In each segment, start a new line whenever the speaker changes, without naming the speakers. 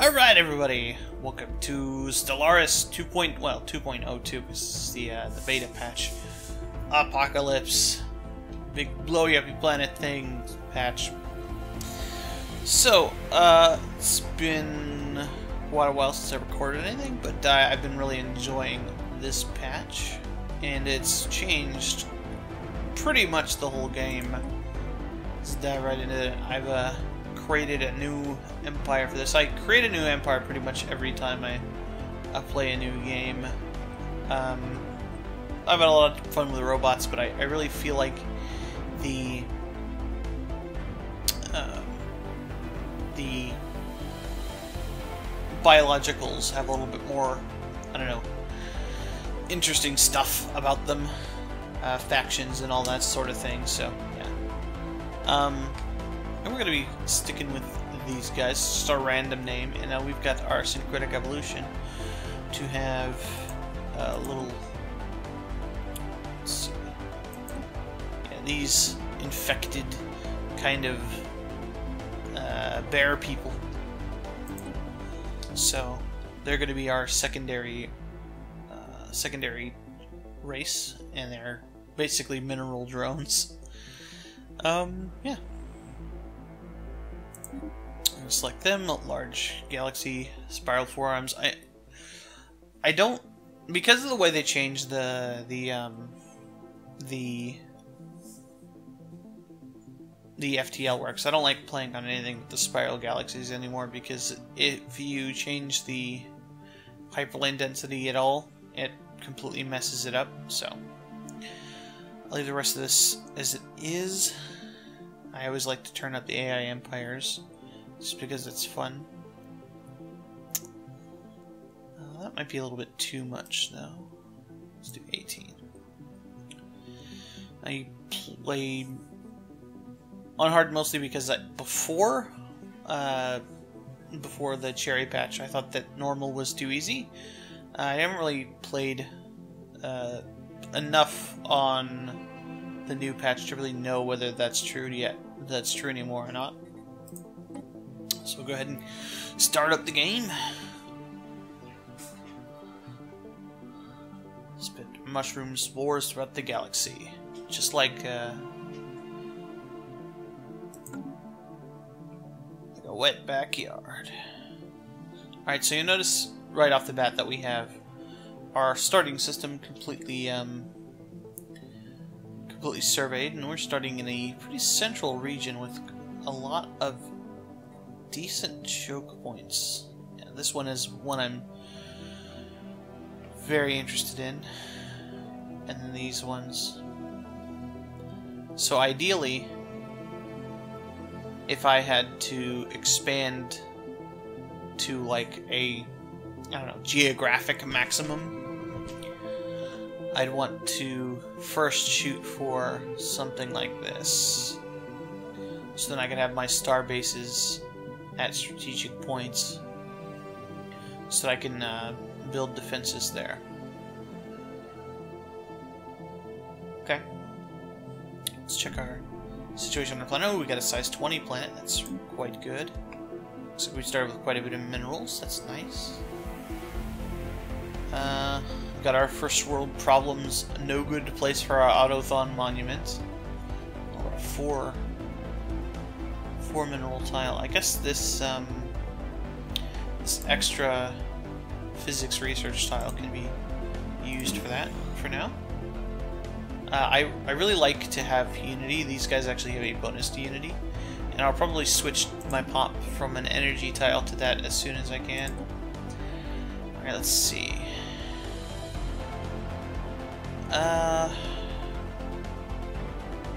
Alright everybody, welcome to Stellaris 2.02, because this is the beta patch. Apocalypse, big blowy up your planet thing patch. So, it's been quite a while since I recorded anything, but I've been really enjoying this patch, and it's changed pretty much the whole game. Let's dive right into it. I've created a new empire for this. I create a new empire pretty much every time I play a new game. I've had a lot of fun with the robots, but I really feel like the biologicals have a little bit more, I don't know, interesting stuff about them, factions and all that sort of thing. So yeah. And we're going to be sticking with these guys. It's just our random name, and now we've got our syncretic evolution to have a little. Let's see. Yeah, these infected kind of bear people. So they're going to be our secondary race, and they're basically mineral drones. Yeah. Select them, large galaxy, spiral forearms. I don't, because of the way they changed the FTL works, I don't like playing on anything with the spiral galaxies anymore, because if you change the hyperlane density at all, it completely messes it up. So I'll leave the rest of this as it is. I always like to turn up the AI empires, just because it's fun. That might be a little bit too much, though. Let's do 18. I played on hard mostly because before the cherry patch, I thought that normal was too easy. I haven't really played enough on the new patch to really know whether that's true anymore or not. So we'll go ahead and start up the game. Spit mushroom spores throughout the galaxy, just like a wet backyard. Alright, so you notice right off the bat that we have our starting system completely surveyed, and we're starting in a pretty central region with a lot of decent choke points. Yeah, this one is one I'm very interested in, and then these ones. So ideally, if I had to expand to like a, I don't know, geographic maximum, I'd want to first shoot for something like this, so then I could have my star bases at strategic points, so that I can build defenses there. Okay, let's check our situation on our planet. Oh, we got a size 20 planet. That's quite good. Looks like we started with quite a bit of minerals. That's nice. We got our first world problems. No good place for our autothon monument. Oh, what a four mineral tile. I guess this this extra physics research tile can be used for that for now. I really like to have unity. These guys actually have a bonus to unity, and I'll probably switch my pop from an energy tile to that as soon as I can. Alright, let's see.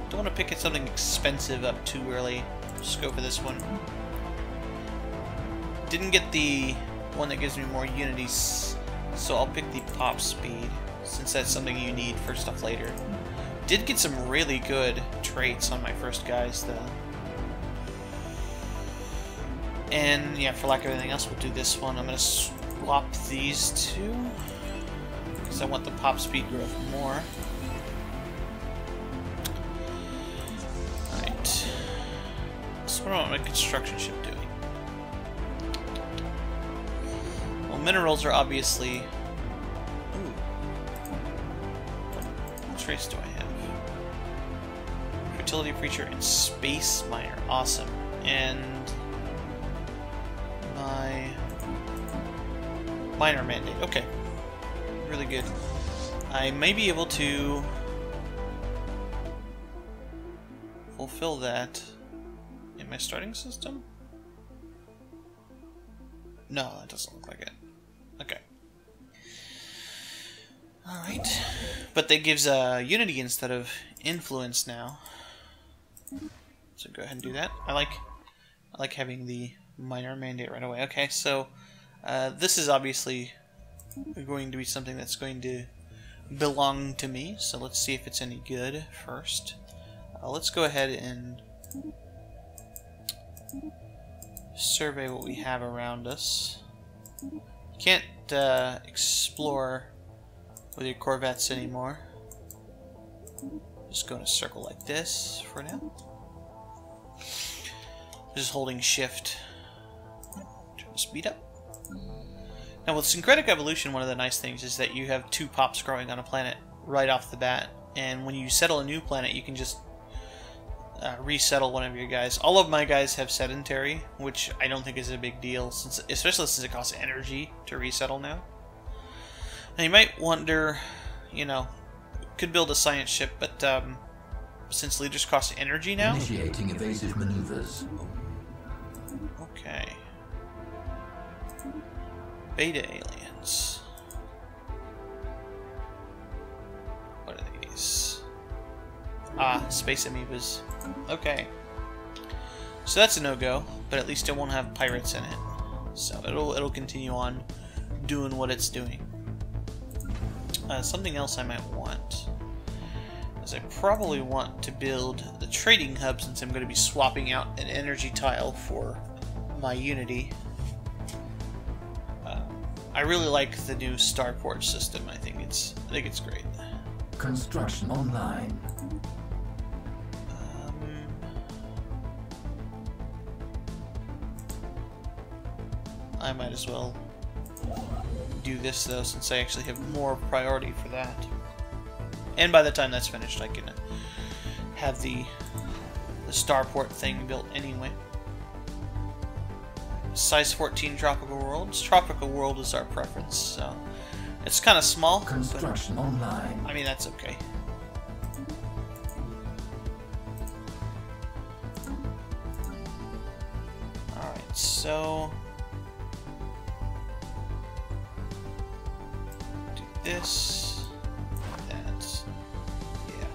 Don't want to pick something expensive up too early. Just go for this one. Didn't get the one that gives me more unities, so I'll pick the pop speed, since that's something you need for stuff later. Did get some really good traits on my first guys, though. And yeah, for lack of anything else, we'll do this one. I'm going to swap these two, because I want the pop speed growth more. Alright. So what about my construction ship doing? minerals are obviously... Ooh. What trace do I have? Fertility Preacher and Space Miner. Awesome. And... my... Miner Mandate. Okay. Really good. I may be able to... fulfill that in my starting system? No, that doesn't look like it. Okay. Alright. But that gives Unity instead of Influence now. So go ahead and do that. I like having the minor mandate right away. Okay, so this is obviously going to be something that's going to belong to me. So let's see if it's any good first. Let's go ahead and survey what we have around us. You can't explore with your Corvettes anymore. Just go in a circle like this for now. Just holding shift. Turn the speed up. Now with syncretic evolution, one of the nice things is that you have 2 pops growing on a planet right off the bat. And when you settle a new planet, you can just resettle one of your guys. All of my guys have sedentary, which I don't think is a big deal, especially since it costs energy to resettle now. Now you might wonder, you know, could build a science ship, but since leaders cost energy now...
Initiating evasive maneuvers.
Okay. Beta aliens. What are these? Ah, space amoebas. Okay. So that's a no-go, but at least it won't have pirates in it. So it'll continue on doing what it's doing. Something else I might want is I probably want to build the trading hub, since I'm going to be swapping out an energy tile for my Unity. I really like the new starport system. I think it's great.
Construction online.
I might as well do this though, since I actually have more priority for that. And by the time that's finished, I can have the starport thing built anyway. Size 14 tropical worlds. Tropical world is our preference, so it's kind of small.
Construction online.
I mean, that's okay. All right, so do this, that, yeah.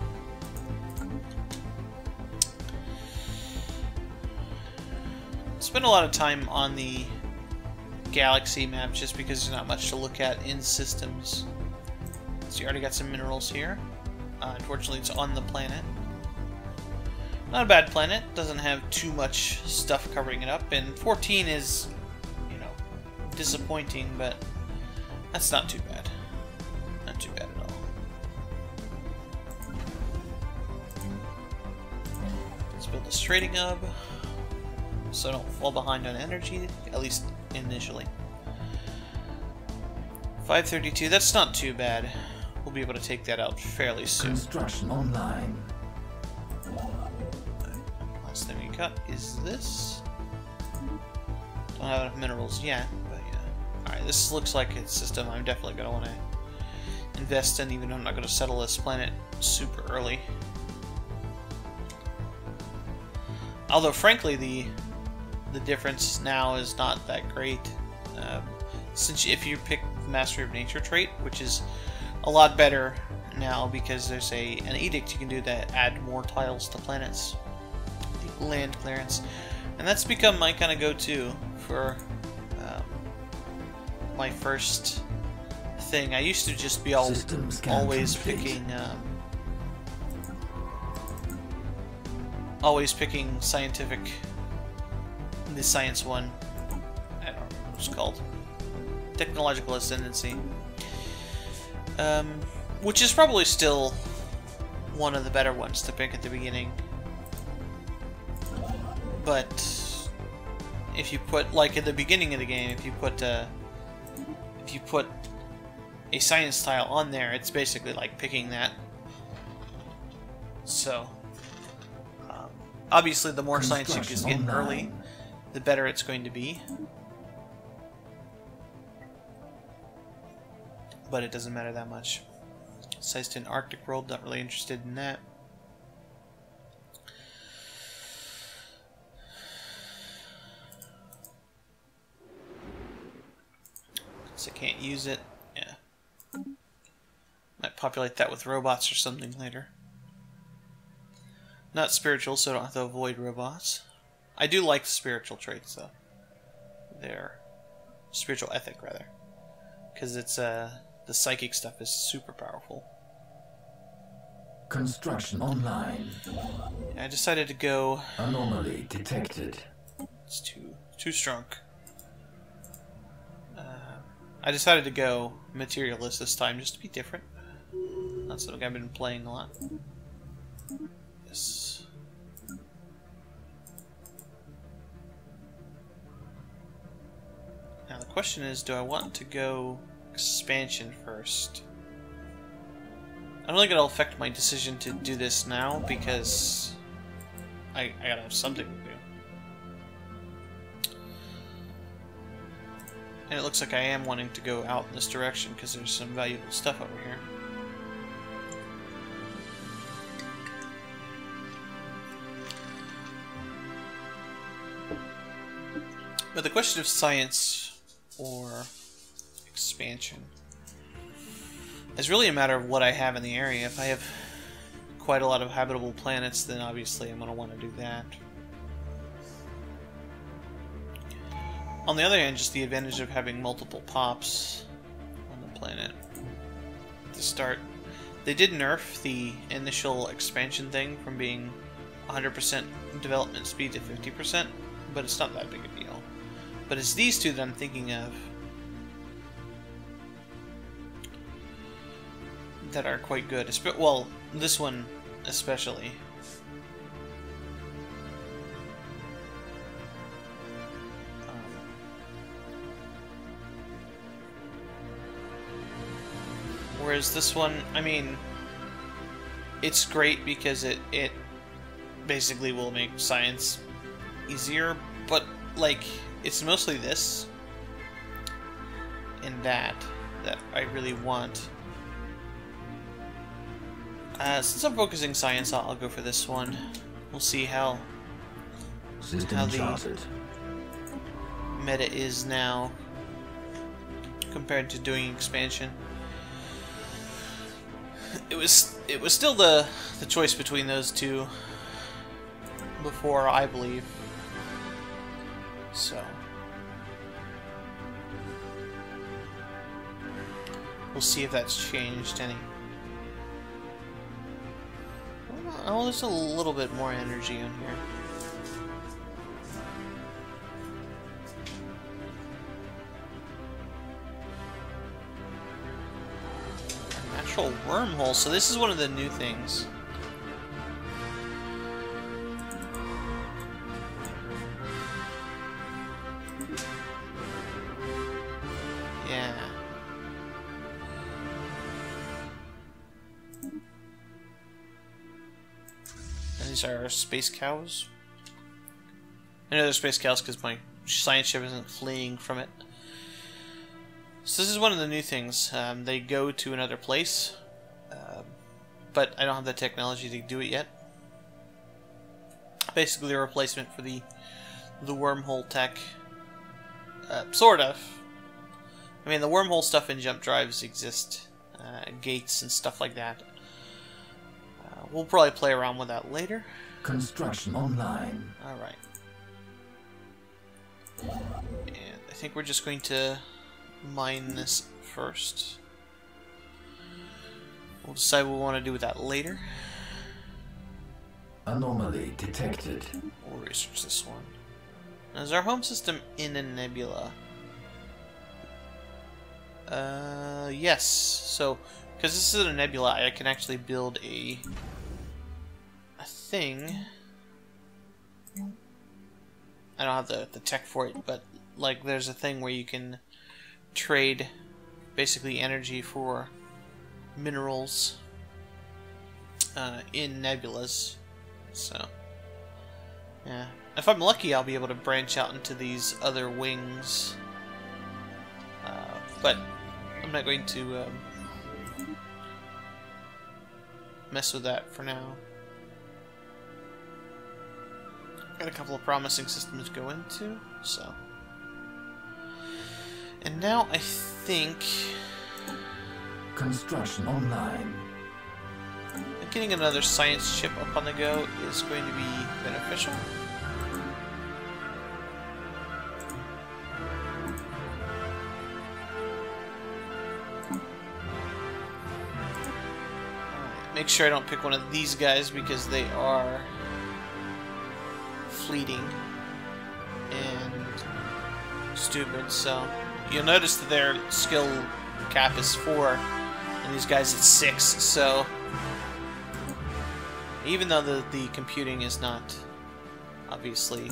Spend a lot of time on the galaxy map just because there's not much to look at in systems. So you already got some minerals here. Unfortunately, it's on the planet. Not a bad planet. Doesn't have too much stuff covering it up. And 14 is, you know, disappointing, but that's not too bad. Not too bad at all. Let's build this trading hub, so I don't fall behind on energy, at least initially. 532, that's not too bad. We'll be able to take that out fairly soon.
Construction online.
Last thing we got is this. Don't have enough minerals yet, but yeah. Alright, this looks like a system I'm definitely going to want to invest in, even though I'm not going to settle this planet super early. Although, frankly, the difference now is not that great. Since if you pick the Mastery of Nature trait, which is a lot better now because there's an edict you can do that add more tiles to planets. The land clearance. And that's become my kind of go-to for my first thing. I used to just be always picking scientific, the science one. I don't know what it's called. Technological ascendancy. Which is probably still one of the better ones to pick at the beginning. But if you put, like at the beginning of the game, if you put if you put a science tile on there, it's basically like picking that. So, obviously, the more science you just get early, the better it's going to be. But it doesn't matter that much. Sized in Arctic world, not really interested in that. So I can't use it. Yeah. Might populate that with robots or something later. Not spiritual, so I don't have to avoid robots. I do like spiritual traits, though. They're spiritual ethic, rather. Because it's, the psychic stuff is super powerful.
Construction online.
I decided to go...
Anomaly detected.
It's too strong. I decided to go materialist this time, just to be different. That's something I've been playing a lot. Yes. Now the question is, do I want to go expansion first? I don't think it'll affect my decision to do this now, because I gotta have something to do. And it looks like I am wanting to go out in this direction, because there's some valuable stuff over here. But the question of science or expansion is really a matter of what I have in the area. If I have quite a lot of habitable planets, then obviously I'm going to want to do that. On the other hand, just the advantage of having multiple pops on the planet to start. They did nerf the initial expansion thing from being 100% development speed to 50%, but it's not that big a deal. But it's these two that I'm thinking of that are quite good. Well, this one especially. Whereas this one, I mean, it's great because it basically will make science easier, but like, it's mostly this and that I really want. Since I'm focusing science, I'll go for this one. We'll see how the meta is now compared to doing expansion. It was still the choice between those two before, I believe. So we'll see if that's changed any. Oh, there's a little bit more energy in here. Natural wormhole. So this is one of the new things. Yeah. And these are space cows. I know they're space cows because my science ship isn't fleeing from it. So this is one of the new things. They go to another place, but I don't have the technology to do it yet. Basically a replacement for the wormhole tech. Sort of. I mean, the wormhole stuff in jump drives exist. Gates and stuff like that. We'll probably play around with that later.
Construction online.
Alright. And I think we're just going to mine this first. We'll decide what we want to do with that later.
Anomaly detected.
We'll research this one. Now, is our home system in a nebula? Yes. So, because this is a nebula, I can actually build a thing. I don't have the tech for it, but like there's a thing where you can trade basically energy for minerals in nebulas. So, yeah. If I'm lucky, I'll be able to branch out into these other wings. But I'm not going to mess with that for now. Got a couple of promising systems to go into, so. And now I think
Construction online.
getting another science chip up on the go is going to be beneficial. Make sure I don't pick one of these guys because they are fleeting and stupid. So you'll notice that their skill cap is 4 and these guys at 6. So even though the computing is not obviously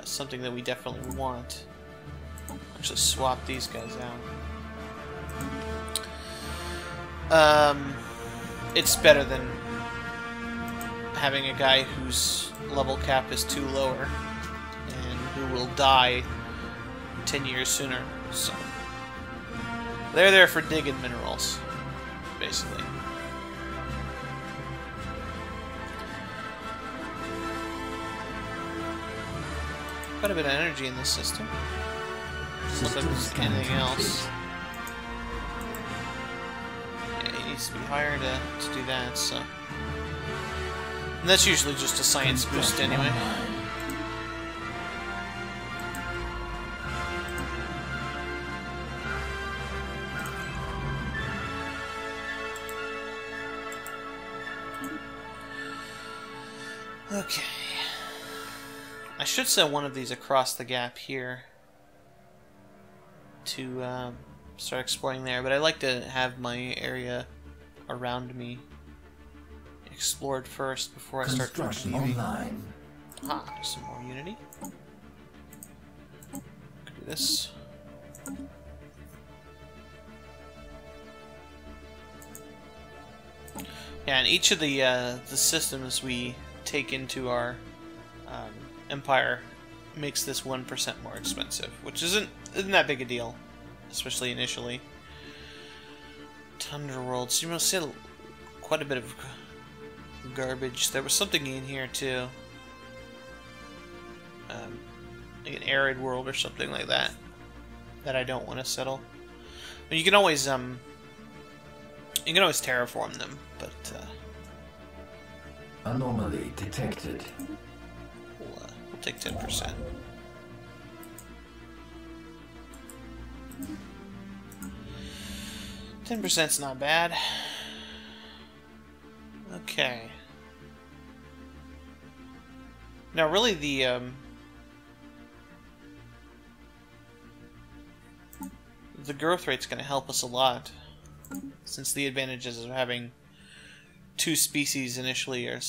something that we definitely want, I'll actually swap these guys out. It's better than having a guy whose level cap is 2 lower and who will die 10 years sooner. So they're there for digging minerals, basically. Quite a bit of energy in this system. Unless there's anything else. Needs to be higher to do that, so. And that's usually just a science boost anyway. Okay. I should send one of these across the gap here to start exploring there, but I like to have my area around me explored first before I start leaving. Ah, some more Unity. Could do this. Yeah, and each of the systems we take into our empire makes this 1% more expensive, which isn't that big a deal, especially initially. Tundra World. So you must see quite a bit of garbage. There was something in here too, like an arid world or something like that, that I don't want to settle. I mean, you can always terraform them, but
anomaly detected.
We'll take 10%. %'s not bad. Okay. Now, really, the growth rate's going to help us a lot, since the advantages of having 2 species initially are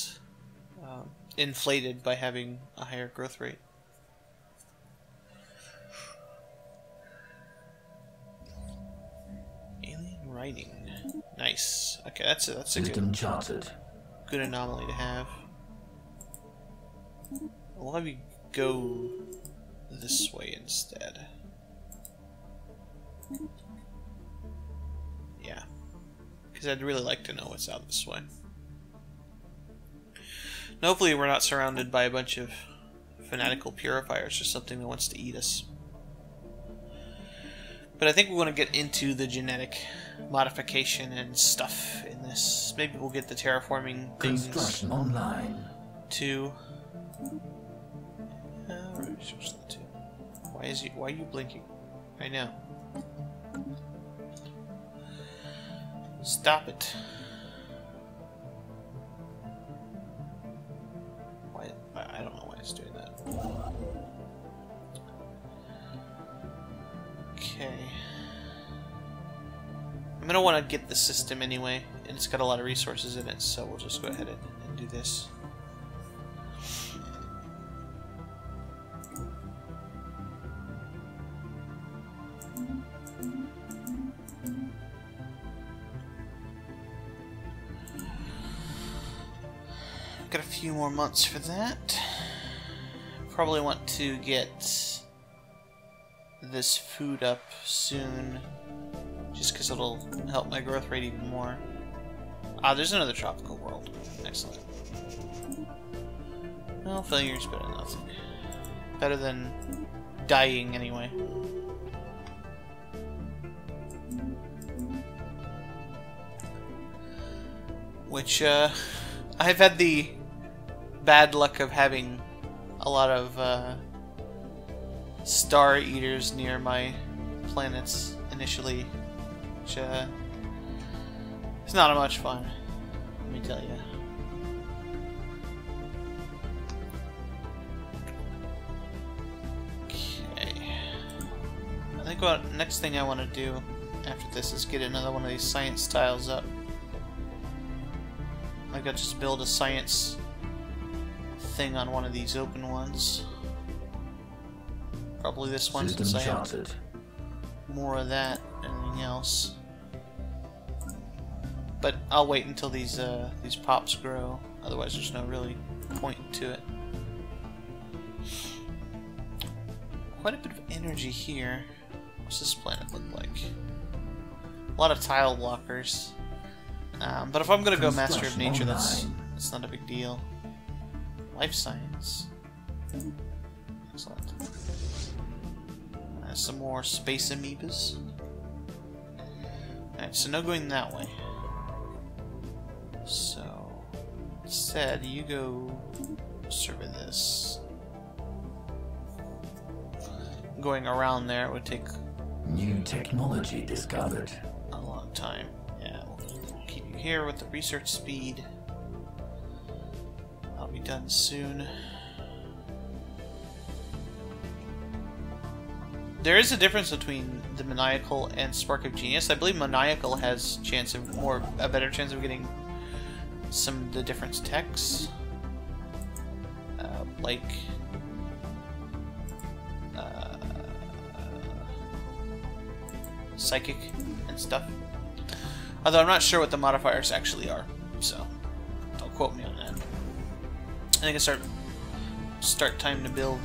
inflated by having a higher growth rate. Writing. Nice. Okay, that's a good anomaly to have. We'll have you go this way instead. Yeah. Because I'd really like to know what's out this way. And hopefully we're not surrounded by a bunch of fanatical purifiers or something that wants to eat us. But I think we want to get into the genetic modification and stuff in this. Maybe we'll get the terraforming things
Construction online.
too. Why are you blinking? I know. Stop it. Why? I don't know why it's doing that. Okay. I'm gonna want to get the system anyway, and it's got a lot of resources in it, so we'll just go ahead and do this. got a few more months for that. Probably want to get this food up soon, just because it'll help my growth rate even more. Ah, there's another tropical world. Excellent. Well, failure's better than nothing. Better than dying, anyway. Which, I've had the bad luck of having a lot of, Star Eaters near my planets initially, which, it's not much fun, let me tell you. Okay. I think what next thing I want to do after this is get another one of these science tiles up. I could just build a science thing on one of these open ones. Probably this one, since I have more of that than anything else. But I'll wait until these pops grow. Otherwise, there's no really point to it. Quite a bit of energy here. What's this planet look like? A lot of tile blockers. But if I'm gonna go Master of Nature, that's not a big deal. Life Science. Excellent. Some more space amoebas. Alright, so no going that way. So instead, you go survey this. Going around there would take
new technology discovered.
A long time. Yeah, we'll keep you here with the research speed. I'll be done soon. There is a difference between the Maniacal and Spark of Genius. I believe Maniacal has a better chance of getting some of the different techs, like Psychic and stuff. Although I'm not sure what the modifiers actually are, so don't quote me on that. I think it's start time to build.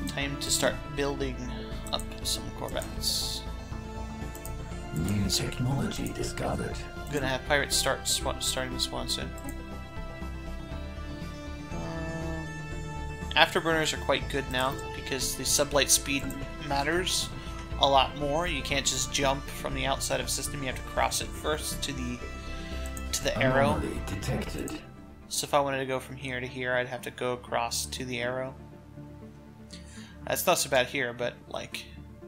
Time to start building up some Corvettes.
New technology discovered.
I'm gonna have pirates starting to spawn soon. Afterburners are quite good now because the sublight speed matters a lot more. You can't just jump from the outside of a system. You have to cross it first to the arrow.
Detected.
So if I wanted to go from here to here, I'd have to go across to the arrow. That's not so bad here, but, like,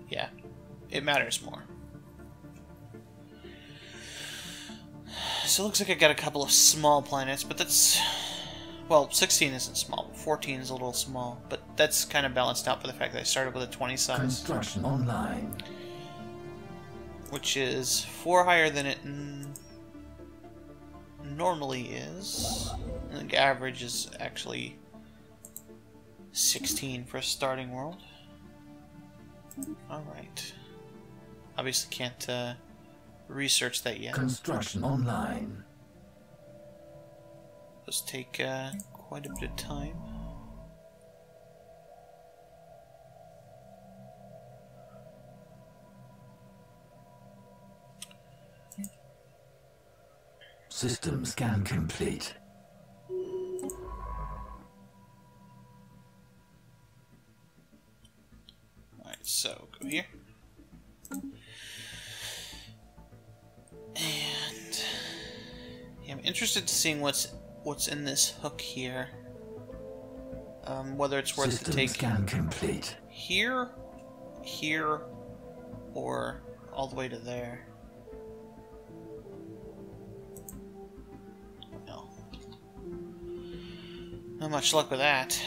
yeah, it matters more. So it looks like I got a couple of small planets, but that's... Well, 16 isn't small, 14 is a little small, but that's kind of balanced out by the fact that I started with a 20 size.
Construction online.
Which is 4 higher than it normally is. I think average is actually 16 for a starting world. Alright. Obviously can't research that yet.
Construction online.
Those take quite a bit of time.
System scan complete.
Alright, so go here. And yeah, I'm interested to seeing what's in this hook here. Whether it's worth
System
to take
scan complete.
here, or all the way to there. No. Not much luck with that.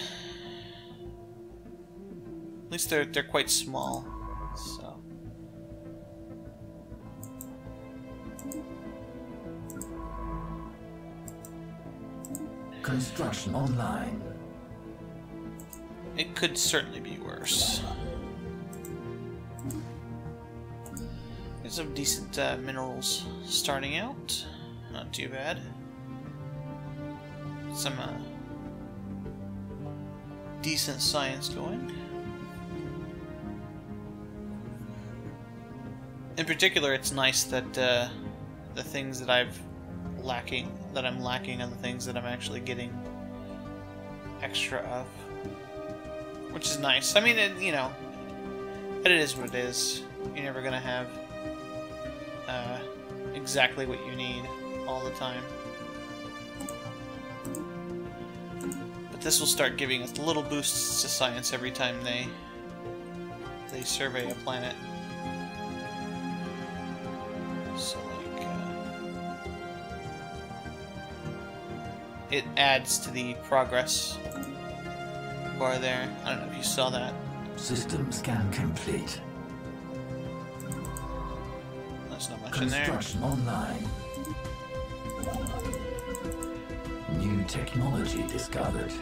At least they're quite small, so.
Construction online.
It could certainly be worse. There's some decent minerals starting out. Not too bad. some decent science going. In particular, it's nice that the things that I'm lacking on the things that I'm actually getting extra of, which is nice. I mean, you know, but it is what it is. You're never gonna have exactly what you need all the time. But this will start giving us little boosts to science every time they survey a planet. So like it adds to the progress bar there. I don't know if you saw that.
System scan complete.
There's not much in there.
Construction online. New technology discovered.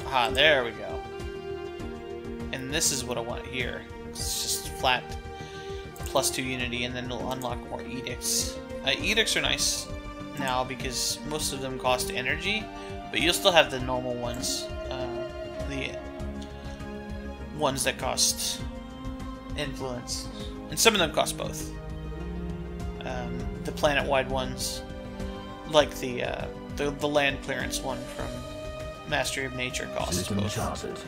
Aha, there we go. And this is what I want here. It's just flat +2 unity, and then it'll unlock more edicts. Edicts are nice now because most of them cost energy, but you'll still have the normal ones. The ones that cost influence. And some of them cost both. The planet-wide ones, like the land clearance one from Mastery of Nature, costs
System
both.
charted.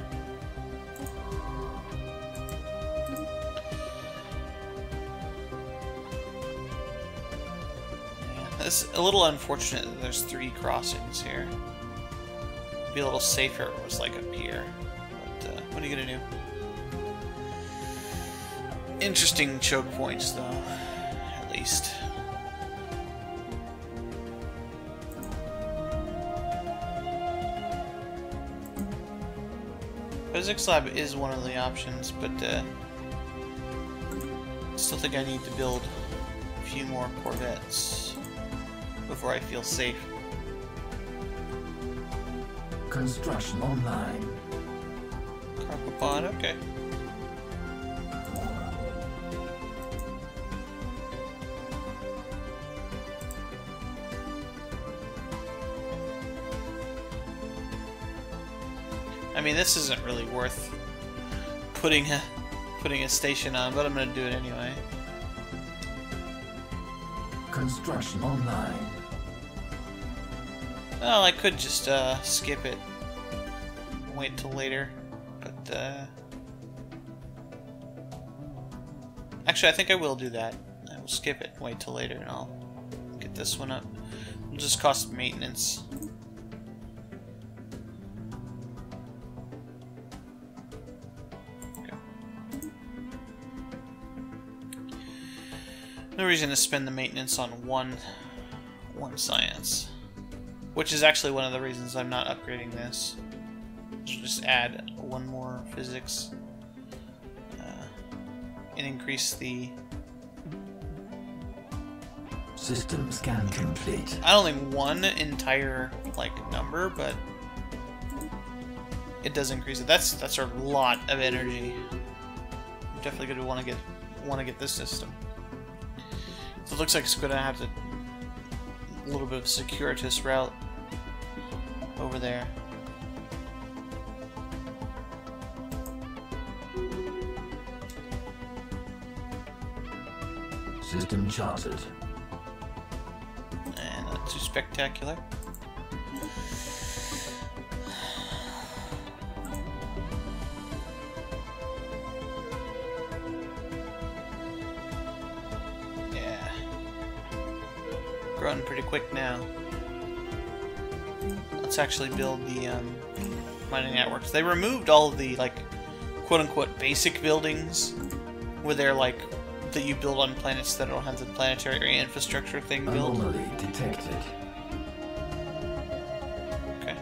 Yeah, it's a little unfortunate that there's 3 crossings here. It'd be a little safer if it was like up here. But what are you gonna do? Interesting choke points, though, at least. Physics lab is one of the options, but I still think I need to build a few more Corvettes before I feel safe.
Construction online.
Carpopod, okay. I mean, this isn't really worth putting a station on, but I'm gonna do it anyway.
Construction online.
Well, I could just skip it, wait till later, but actually, I think I will do that. I will skip it, wait till later, and I'll get this one up. It'll just cost maintenance. No reason to spend the maintenance on one science, which is actually one of the reasons I'm not upgrading this. Just add one more physics and increase the.
System scan complete.
I don't think one entire like number, but it does increase it. That's a lot of energy. I'm definitely gonna want to get this system. So it looks like it's going to have a little bit of a circuitous route over there.
System charted.
And not too spectacular. Growing pretty quick now. Let's actually build the mining networks. They removed all of the like quote-unquote basic buildings where they're like that you build on planets that don't have the planetary infrastructure thing built.
Anomaly detected.
Okay.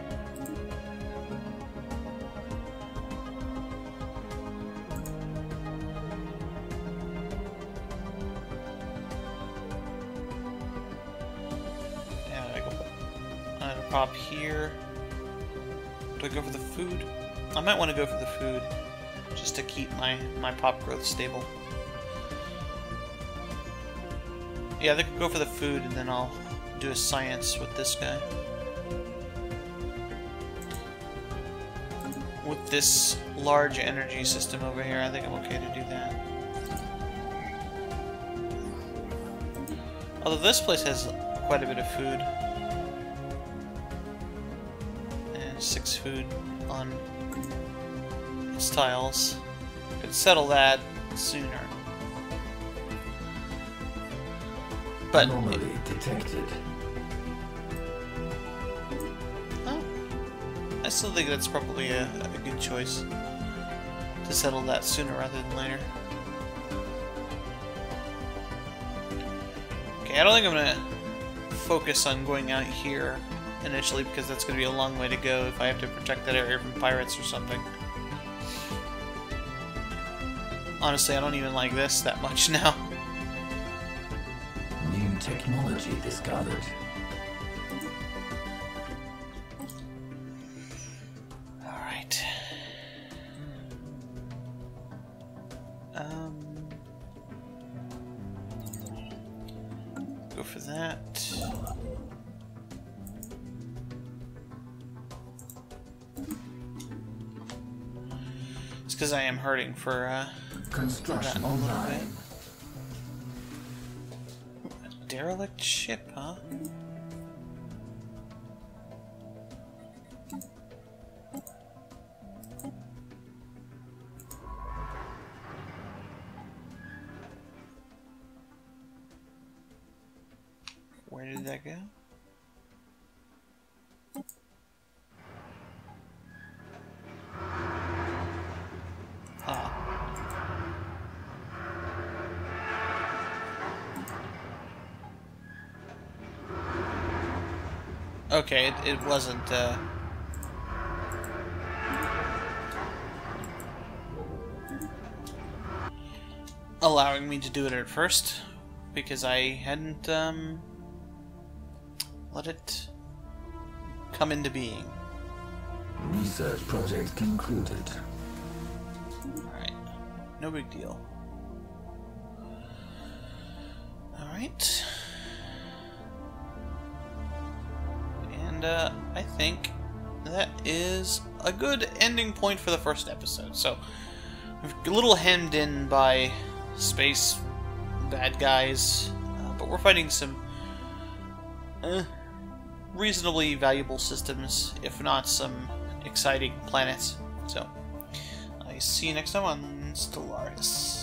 Pop here. Do I go for the food? I might want to go for the food just to keep my pop growth stable. Yeah, they could go for the food, and then I'll do a science with this guy. With this large energy system over here, I think I'm okay to do that. Although this place has quite a bit of food. And 6 food on its tiles. Could settle that sooner. But
anomaly detected.
Oh, I still think that's probably a good choice to settle that sooner rather than later. Okay, I don't think I'm gonna focus on going out here initially because that's gonna be a long way to go if I have to protect that area from pirates or something. Honestly, I don't even like this that much now.
New technology discovered.
Alright. Go for that. It's because I am hurting for
Construction
that a little
online.
bit. A derelict ship, huh? Where did that go? Ah. Okay, it wasn't, allowing me to do it at first, because I hadn't, let it come into being.
Research project concluded.
Alright. No big deal. Alright. And, I think that is a good ending point for the first episode. So, we're a little hemmed in by space bad guys, but we're fighting some reasonably valuable systems, if not some exciting planets. So, I see you next time on Stellaris.